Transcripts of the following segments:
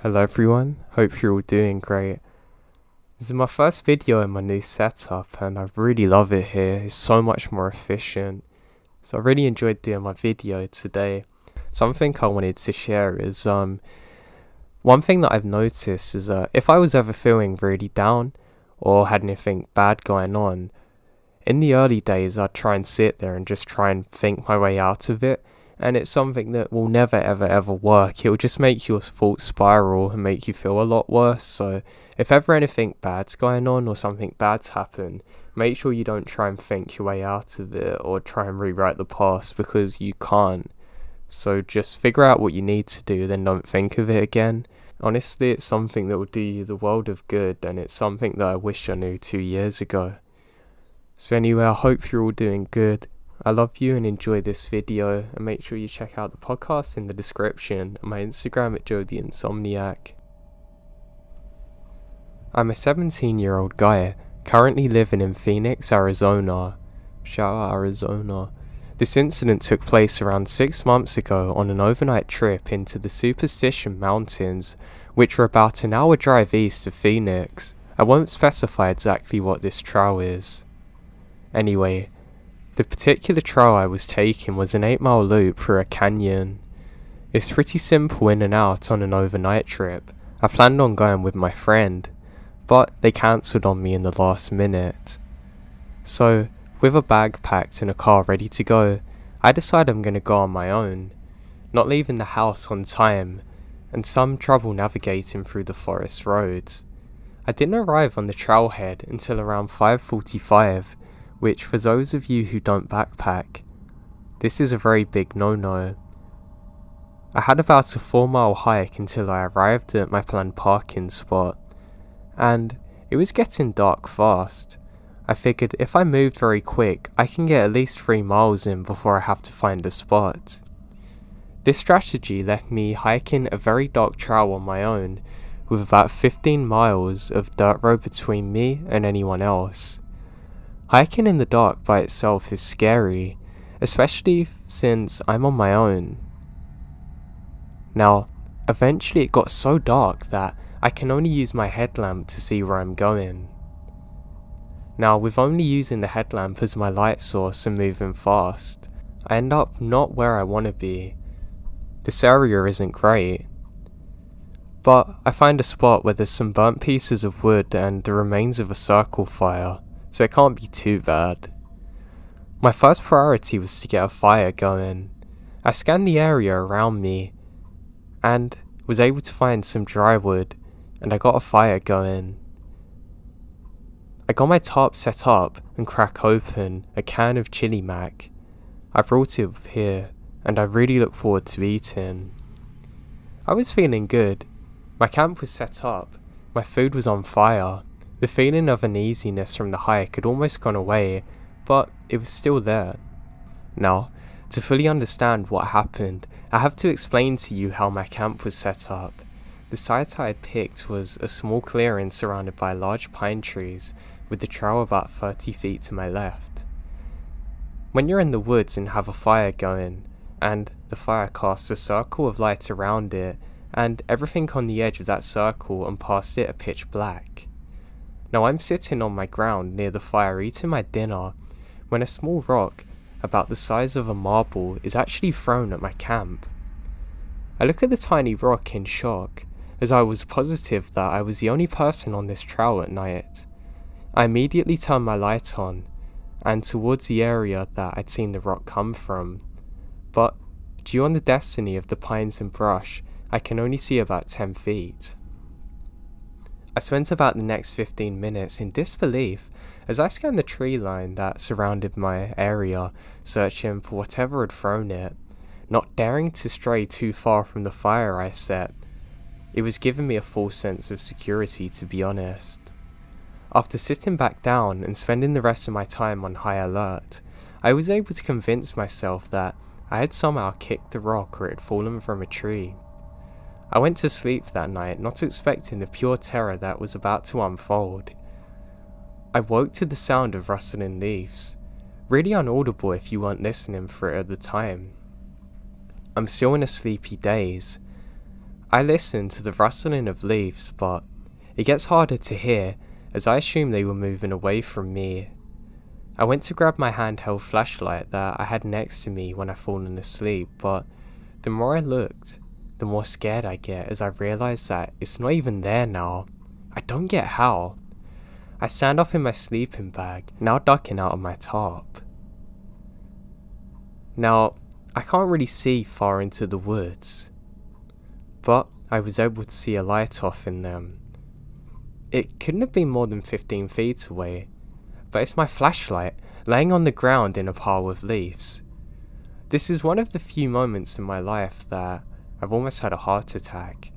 Hello everyone, hope you're all doing great. This is my first video in my new setup and I really love it here. It's so much more efficient. So I really enjoyed doing my video today. Something I wanted to share is one thing that I've noticed is if I was ever feeling really down or had anything bad going on, in the early days I'd try and sit there and just try and think my way out of it. And it's something that will never ever work. It will just make your thoughts spiral and make you feel a lot worse. So if ever anything bad's going on or something bad's happened, make sure you don't try and think your way out of it or try and rewrite the past, because you can't. So just figure out what you need to do, then don't think of it again. Honestly, it's something that will do you the world of good, and it's something that I wish I knew 2 years ago. So anyway, I hope you're all doing good. I love you and enjoy this video, and make sure you check out the podcast in the description and my Instagram at JoeTheInsomniac. I'm a 17-year-old guy currently living in Phoenix, Arizona. Shout out Arizona. This incident took place around 6 months ago on an overnight trip into the Superstition Mountains, which are about an hour drive east of Phoenix. I won't specify exactly what this trail is. Anyway, the particular trail I was taking was an 8-mile loop through a canyon. It's pretty simple in and out on an overnight trip. I planned on going with my friend, but they cancelled on me in the last minute. So, with a bag packed and a car ready to go, I decide I'm going to go on my own, not leaving the house on time, and some trouble navigating through the forest roads. I didn't arrive on the trailhead until around 5:45, which for those of you who don't backpack, this is a very big no-no. I had about a 4-mile hike until I arrived at my planned parking spot, and it was getting dark fast. I figured if I moved very quick, I can get at least 3 miles in before I have to find a spot. This strategy left me hiking a very dark trail on my own, with about 15 miles of dirt road between me and anyone else. Hiking in the dark by itself is scary, especially since I'm on my own. Now, eventually it got so dark that I can only use my headlamp to see where I'm going. Now, with only using the headlamp as my light source and moving fast, I end up not where I want to be. This area isn't great, but I find a spot where there's some burnt pieces of wood and the remains of a circle fire, so it can't be too bad. My first priority was to get a fire going. I scanned the area around me and was able to find some dry wood, and I got a fire going. I got my tarp set up and crack open a can of chili mac. I brought it here and I really look forward to eating. I was feeling good. My camp was set up, my food was on fire. The feeling of uneasiness from the hike had almost gone away, but it was still there. Now, to fully understand what happened, I have to explain to you how my camp was set up. The site I had picked was a small clearing surrounded by large pine trees, with the trail about 30 feet to my left. When you're in the woods and have a fire going, and the fire casts a circle of light around it, and everything on the edge of that circle and past it are pitch black. Now I'm sitting on my ground near the fire eating my dinner, when a small rock, about the size of a marble, is actually thrown at my camp. I look at the tiny rock in shock, as I was positive that I was the only person on this trail at night. I immediately turned my light on, and towards the area that I'd seen the rock come from, but due on the destiny of the pines and brush, I can only see about 10 feet. I spent about the next 15 minutes in disbelief as I scanned the tree line that surrounded my area, searching for whatever had thrown it, not daring to stray too far from the fire I set. It was giving me a false sense of security, to be honest. After sitting back down and spending the rest of my time on high alert, I was able to convince myself that I had somehow kicked the rock or it had fallen from a tree. I went to sleep that night not expecting the pure terror that was about to unfold. I woke to the sound of rustling leaves, really inaudible if you weren't listening for it at the time. I'm still in a sleepy daze. I listen to the rustling of leaves, but it gets harder to hear as I assume they were moving away from me. I went to grab my handheld flashlight that I had next to me when I'd fallen asleep, but the more I looked, the more scared I get as I realise that it's not even there now. I don't get how. I stand up in my sleeping bag, now ducking out of my tarp. Now, I can't really see far into the woods, but I was able to see a light off in them. It couldn't have been more than 15 feet away, but it's my flashlight laying on the ground in a pile of leaves. This is one of the few moments in my life that I've almost had a heart attack.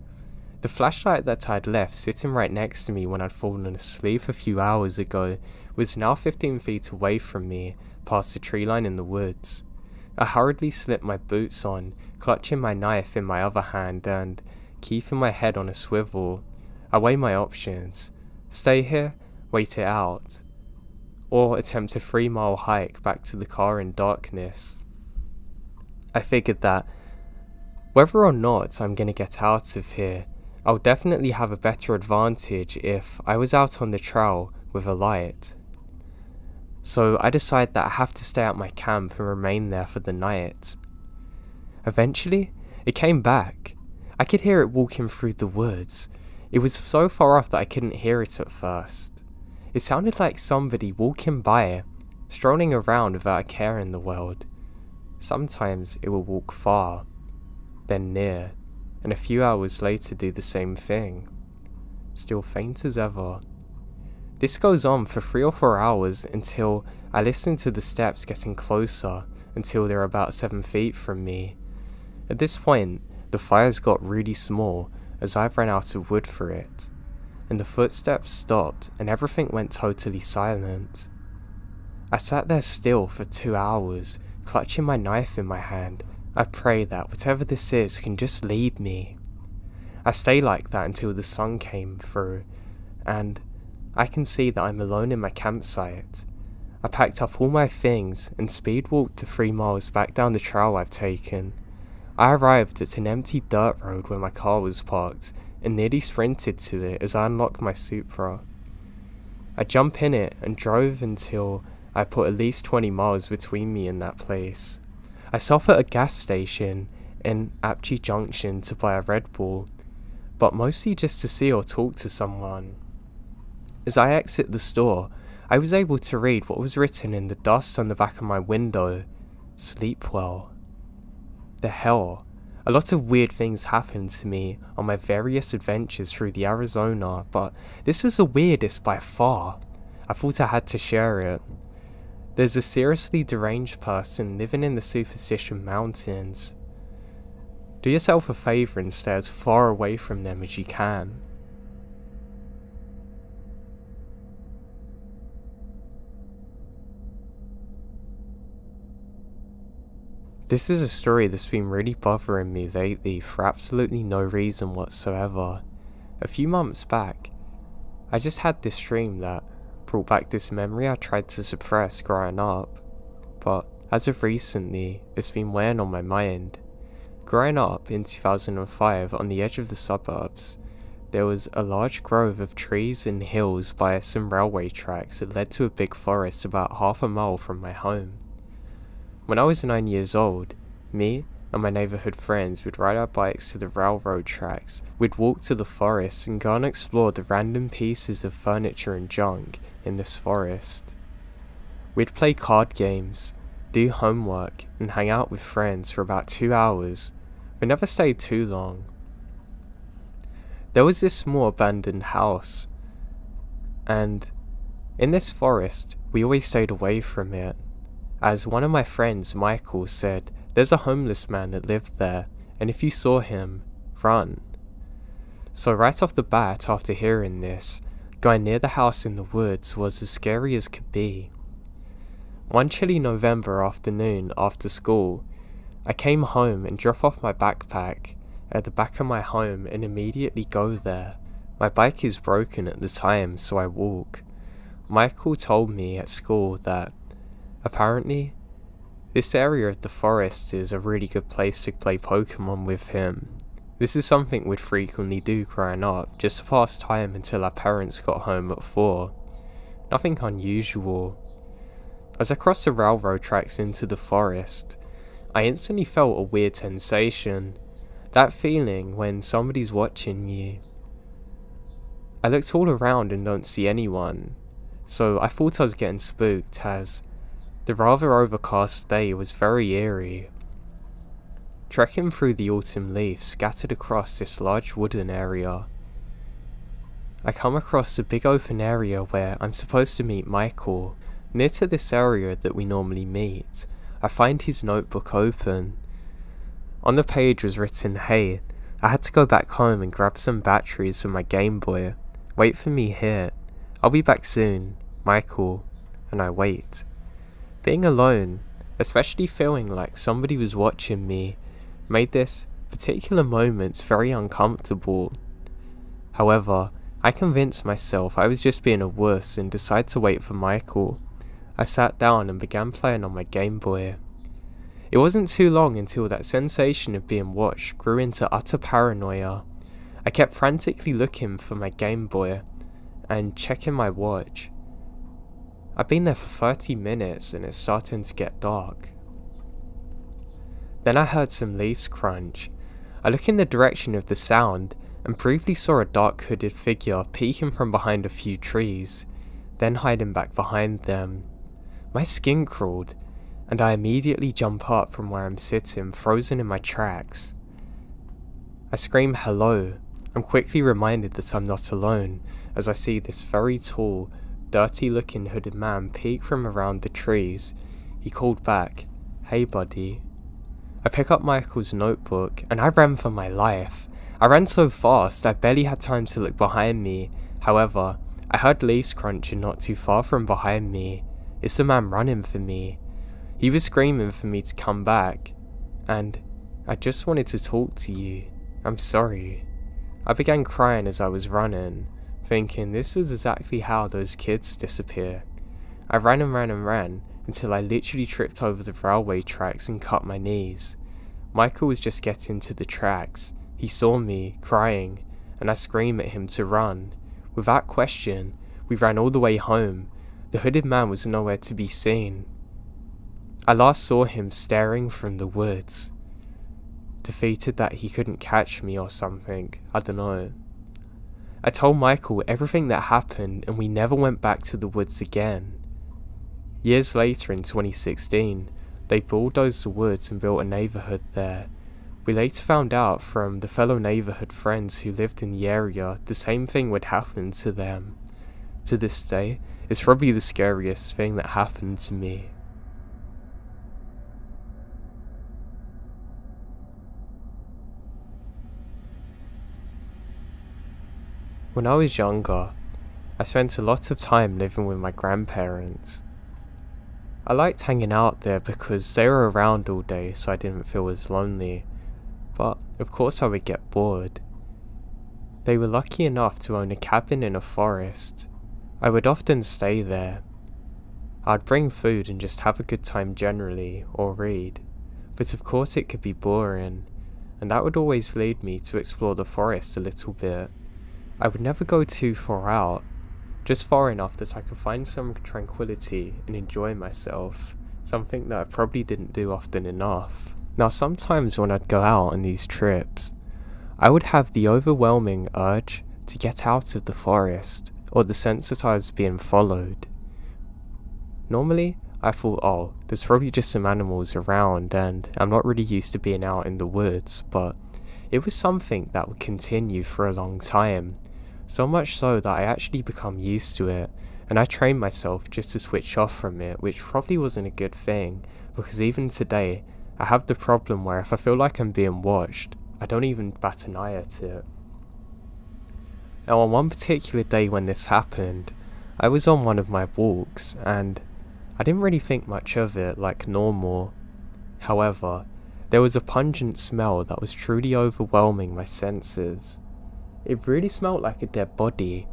The flashlight that I'd left sitting right next to me when I'd fallen asleep a few hours ago was now 15 feet away from me, past the tree line in the woods. I hurriedly slipped my boots on, clutching my knife in my other hand and keeping my head on a swivel. I weigh my options: stay here, wait it out, or attempt a 3-mile hike back to the car in darkness. I figured that whether or not I'm gonna get out of here, I'll definitely have a better advantage if I was out on the trail with a light. So I decided that I have to stay at my camp and remain there for the night. Eventually, it came back. I could hear it walking through the woods. It was so far off that I couldn't hear it at first. It sounded like somebody walking by, strolling around without a care in the world. Sometimes it will walk far, then near, and a few hours later do the same thing. Still faint as ever. This goes on for 3 or 4 hours until I listen to the steps getting closer until they're about 7 feet from me. At this point, the fires got really small as I've run out of wood for it, and the footsteps stopped and everything went totally silent. I sat there still for 2 hours, clutching my knife in my hand. I pray that whatever this is can just leave me. I stay like that until the sun came through, and I can see that I'm alone in my campsite. I packed up all my things and speed walked the 3 miles back down the trail I've taken. I arrived at an empty dirt road where my car was parked and nearly sprinted to it as I unlocked my Supra. I jumped in it and drove until I put at least 20 miles between me and that place. I stopped at a gas station in Apocaly Junction to buy a Red Bull, but mostly just to see or talk to someone. As I exit the store, I was able to read what was written in the dust on the back of my window: "Sleep well." The hell, a lot of weird things happened to me on my various adventures through the Arizona, but this was the weirdest by far. I thought I had to share it. There's a seriously deranged person living in the Superstition Mountains. Do yourself a favour and stay as far away from them as you can. This is a story that's been really bothering me lately for absolutely no reason whatsoever. A few months back, I just had this dream that brought back this memory I tried to suppress growing up, but as of recently, it's been weighing on my mind. Growing up in 2005 on the edge of the suburbs, there was a large grove of trees and hills by some railway tracks that led to a big forest about half a mile from my home. When I was 9 years old, me and my neighbourhood friends would ride our bikes to the railroad tracks. We'd walk to the forest and go and explore the random pieces of furniture and junk in this forest. We'd play card games, do homework, and hang out with friends for about 2 hours. We never stayed too long. There was this small abandoned house, and in this forest, we always stayed away from it. As one of my friends, Michael, said, there's a homeless man that lived there, and if you saw him, run. So right off the bat, after hearing this, going near the house in the woods was as scary as could be. One chilly November afternoon after school, I came home and dropped off my backpack at the back of my home and immediately go there. My bike is broken at the time, so I walk. Michael told me at school that apparently, this area of the forest is a really good place to play Pokemon with him. This is something we'd frequently do growing up, just to pass time until our parents got home at 4. Nothing unusual. As I crossed the railroad tracks into the forest, I instantly felt a weird sensation. That feeling when somebody's watching you. I looked all around and don't see anyone, so I thought I was getting spooked as the rather overcast day was very eerie. Trekking through the autumn leaves scattered across this large wooden area, I come across a big open area where I'm supposed to meet Michael. Near to this area that we normally meet, I find his notebook open. On the page was written, "Hey, I had to go back home and grab some batteries for my Game Boy. Wait for me here. I'll be back soon. Michael." And I wait. Being alone, especially feeling like somebody was watching me, made this particular moment very uncomfortable. However, I convinced myself I was just being a wuss and decided to wait for Michael. I sat down and began playing on my Game Boy. It wasn't too long until that sensation of being watched grew into utter paranoia. I kept frantically looking for my Game Boy and checking my watch. I've been there for 30 minutes and it's starting to get dark. Then I heard some leaves crunch. I looked in the direction of the sound and briefly saw a dark hooded figure peeking from behind a few trees, then hiding back behind them. My skin crawled, and I immediately jump up from where I'm sitting, frozen in my tracks. I scream hello. I'm quickly reminded that I'm not alone, as I see this very tall, dirty looking hooded man peek from around the trees. He called back, "Hey buddy." I pick up Michael's notebook and I ran for my life. I ran so fast I barely had time to look behind me. However, I heard leaves crunching not too far from behind me. It's the man running for me. He was screaming for me to come back, and "I just wanted to talk to you. I'm sorry." I began crying as I was running, thinking this was exactly how those kids disappear. I ran and ran and ran until I literally tripped over the railway tracks and cut my knees. Michael was just getting to the tracks. He saw me, crying, and I screamed at him to run. Without question, we ran all the way home. The hooded man was nowhere to be seen. I last saw him staring from the woods. Defeated that he couldn't catch me or something, I don't know. I told Michael everything that happened and we never went back to the woods again. Years later in 2016, they bulldozed the woods and built a neighbourhood there. We later found out from the fellow neighbourhood friends who lived in the area the same thing would happen to them. To this day, it's probably the scariest thing that happened to me. When I was younger, I spent a lot of time living with my grandparents. I liked hanging out there because they were around all day so I didn't feel as lonely, but of course I would get bored. They were lucky enough to own a cabin in a forest. I would often stay there. I'd bring food and just have a good time generally, or read, but of course it could be boring, and that would always lead me to explore the forest a little bit. I would never go too far out, just far enough that I could find some tranquility and enjoy myself, something that I probably didn't do often enough. Now sometimes when I'd go out on these trips, I would have the overwhelming urge to get out of the forest, or the sense that I was being followed. Normally, I thought, oh, there's probably just some animals around and I'm not really used to being out in the woods, but it was something that would continue for a long time. So much so that I actually become used to it, and I trained myself just to switch off from it, which probably wasn't a good thing, because even today, I have the problem where if I feel like I'm being watched, I don't even bat an eye at it. Now on one particular day when this happened, I was on one of my walks, and I didn't really think much of it like normal. However, there was a pungent smell that was truly overwhelming my senses. It really smelled like a dead body.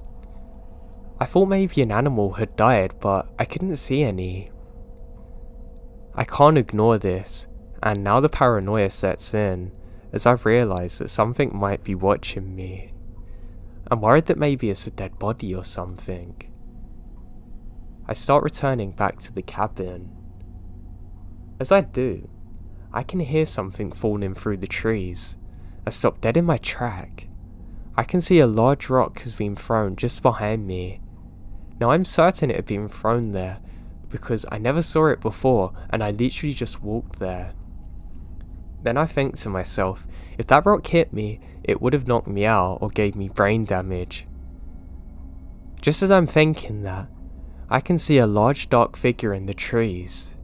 I thought maybe an animal had died, but I couldn't see any. I can't ignore this, and now the paranoia sets in, as I realise that something might be watching me. I'm worried that maybe it's a dead body or something. I start returning back to the cabin. As I do, I can hear something falling through the trees. I stop dead in my track. I can see a large rock has been thrown just behind me. Now I'm certain it had been thrown there, because I never saw it before and I literally just walked there. Then I think to myself, if that rock hit me, it would have knocked me out or gave me brain damage. Just as I'm thinking that, I can see a large dark figure in the trees.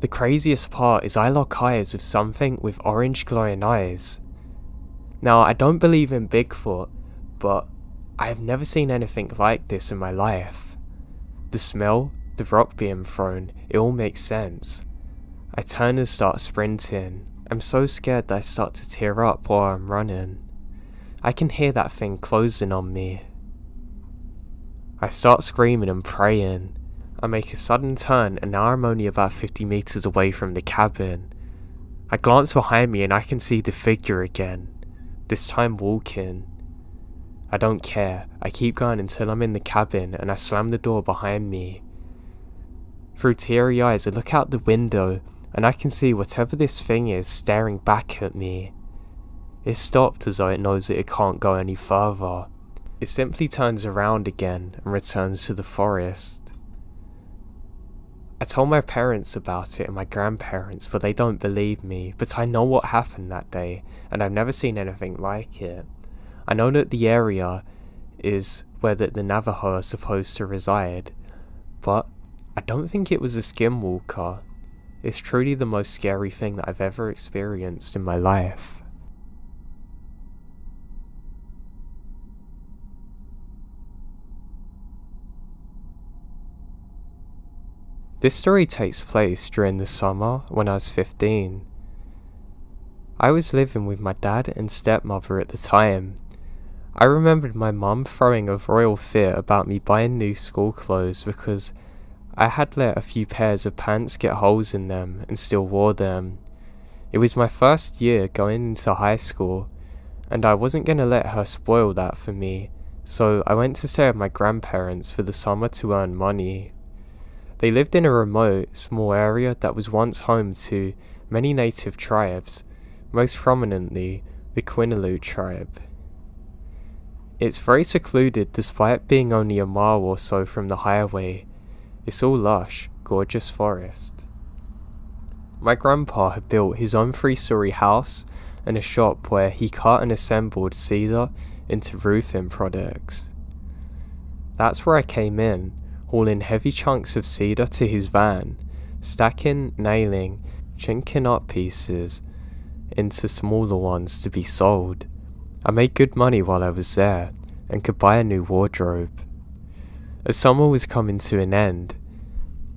The craziest part is I lock eyes with something with orange glowing eyes. Now I don't believe in Bigfoot, but I have never seen anything like this in my life. The smell, the rock being thrown, it all makes sense. I turn and start sprinting. I'm so scared that I start to tear up while I'm running. I can hear that thing closing on me. I start screaming and praying. I make a sudden turn and now I'm only about 50 meters away from the cabin. I glance behind me and I can see the figure again, this time walking. I don't care, I keep going until I'm in the cabin and I slam the door behind me. Through teary eyes I look out the window and I can see whatever this thing is staring back at me. It stopped as though it knows that it can't go any further. It simply turns around again and returns to the forest. I told my parents about it and my grandparents, but they don't believe me. But I know what happened that day, and I've never seen anything like it. I know that the area is where the Navajo are supposed to reside, but I don't think it was a skinwalker. It's truly the most scary thing that I've ever experienced in my life. This story takes place during the summer when I was 15. I was living with my dad and stepmother at the time. I remembered my mum throwing a royal fit about me buying new school clothes because I had let a few pairs of pants get holes in them and still wore them. It was my first year going into high school and I wasn't going to let her spoil that for me, so I went to stay with my grandparents for the summer to earn money. They lived in a remote, small area that was once home to many native tribes, most prominently the Cthulhu tribe. It's very secluded despite being only a mile or so from the highway. It's all lush, gorgeous forest. My grandpa had built his own 3-story house and a shop where he cut and assembled cedar into roofing products. That's where I came in, hauling heavy chunks of cedar to his van, stacking, nailing, chinking up pieces into smaller ones to be sold. I made good money while I was there, and could buy a new wardrobe. As summer was coming to an end,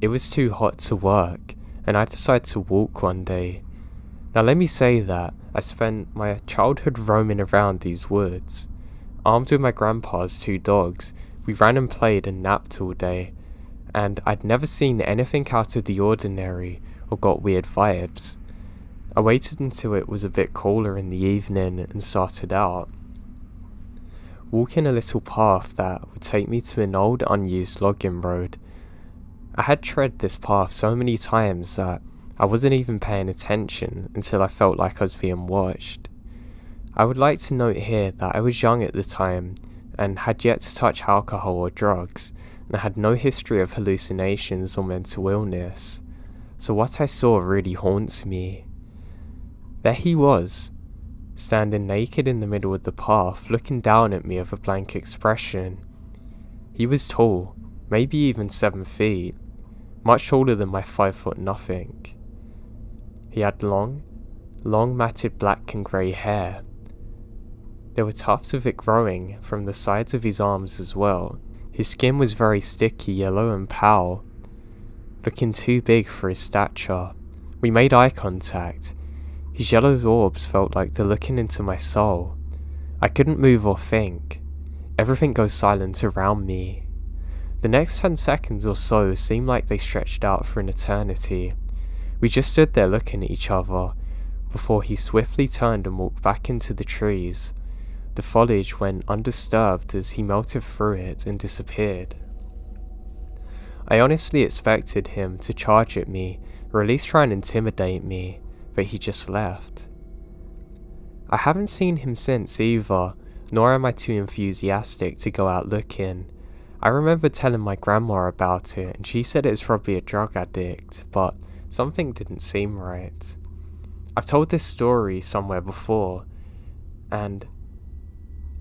it was too hot to work, and I decided to walk one day. Now let me say that I spent my childhood roaming around these woods. Armed with my grandpa's 2 dogs, we ran and played and napped all day, and I'd never seen anything out of the ordinary or got weird vibes. I waited until it was a bit cooler in the evening and started out, walking a little path that would take me to an old unused logging road. I had tread this path so many times that I wasn't even paying attention until I felt like I was being watched. I would like to note here that I was young at the time and had yet to touch alcohol or drugs, and I had no history of hallucinations or mental illness, so what I saw really haunts me. There he was, standing naked in the middle of the path, looking down at me with a blank expression. He was tall, maybe even 7 feet, much taller than my 5 nothing. He had long matted black and grey hair. There were tufts of it growing from the sides of his arms as well. His skin was very sticky yellow and pale, looking too big for his stature. We made eye contact. His yellow orbs felt like they're looking into my soul. I couldn't move or think. Everything goes silent around me. The next 10 seconds or so seemed like they stretched out for an eternity. We just stood there looking at each other, before he swiftly turned and walked back into the trees. The foliage went undisturbed as he melted through it and disappeared. I honestly expected him to charge at me, or at least try and intimidate me, but he just left. I haven't seen him since either, nor am I too enthusiastic to go out looking. I remember telling my grandma about it, and she said it was probably a drug addict, but something didn't seem right. I've told this story somewhere before, and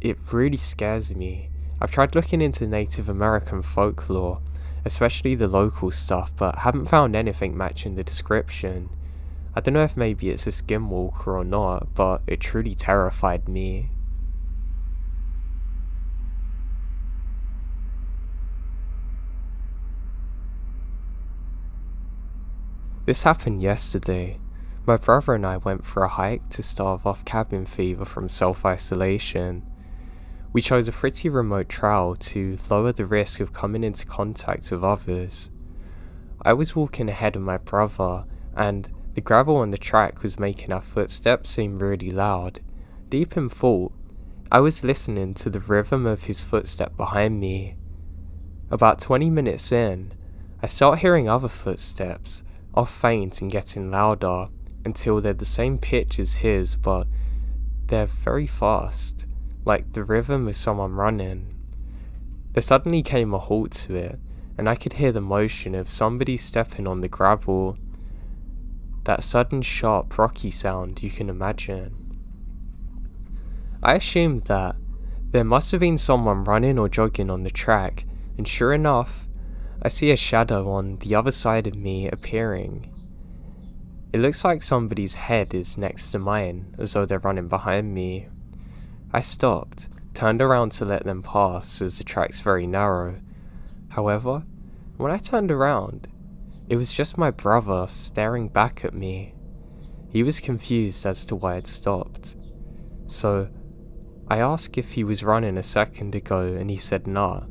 it really scares me. I've tried looking into Native American folklore, especially the local stuff, but haven't found anything matching the description. I don't know if maybe it's a skinwalker or not, but it truly terrified me. This happened yesterday. My brother and I went for a hike to stave off cabin fever from self-isolation. We chose a pretty remote trail to lower the risk of coming into contact with others. I was walking ahead of my brother, and the gravel on the track was making our footsteps seem really loud. Deep in thought, I was listening to the rhythm of his footstep behind me. About 20 minutes in, I start hearing other footsteps, off faint and getting louder, until they're the same pitch as his, but they're very fast, like the rhythm of someone running. There suddenly came a halt to it, and I could hear the motion of somebody stepping on the gravel. That sudden sharp rocky sound you can imagine. I assumed that there must have been someone running or jogging on the track, and sure enough, I see a shadow on the other side of me appearing. It looks like somebody's head is next to mine, as though they're running behind me. I stopped, turned around to let them pass, as the track's very narrow. However, when I turned around, it was just my brother staring back at me. He was confused as to why I'd stopped. So, I asked if he was running a second ago, and he said nah.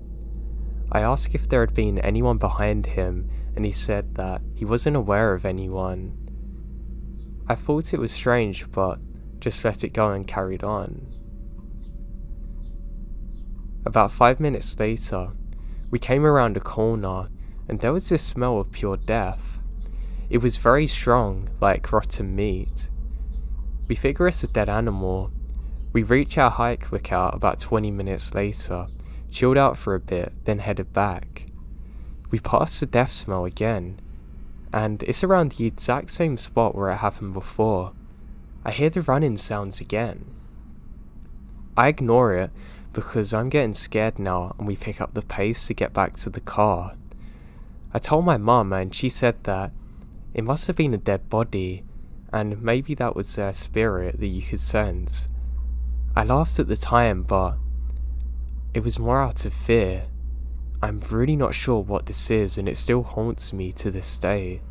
I asked if there had been anyone behind him, and he said that he wasn't aware of anyone. I thought it was strange, but just let it go and carried on. About 5 minutes later, we came around a corner, and there was this smell of pure death. It was very strong, like rotten meat. We figure it's a dead animal. We reach our hike lookout about 20 minutes later, chilled out for a bit, then headed back. We passed the death smell again, and it's around the exact same spot where it happened before. I hear the running sounds again. I ignore it because I'm getting scared now, and we pick up the pace to get back to the car. I told my mum, and she said that it must have been a dead body, and maybe that was their spirit that you could sense. I laughed at the time, but it was more out of fear. I'm really not sure what this is, and it still haunts me to this day.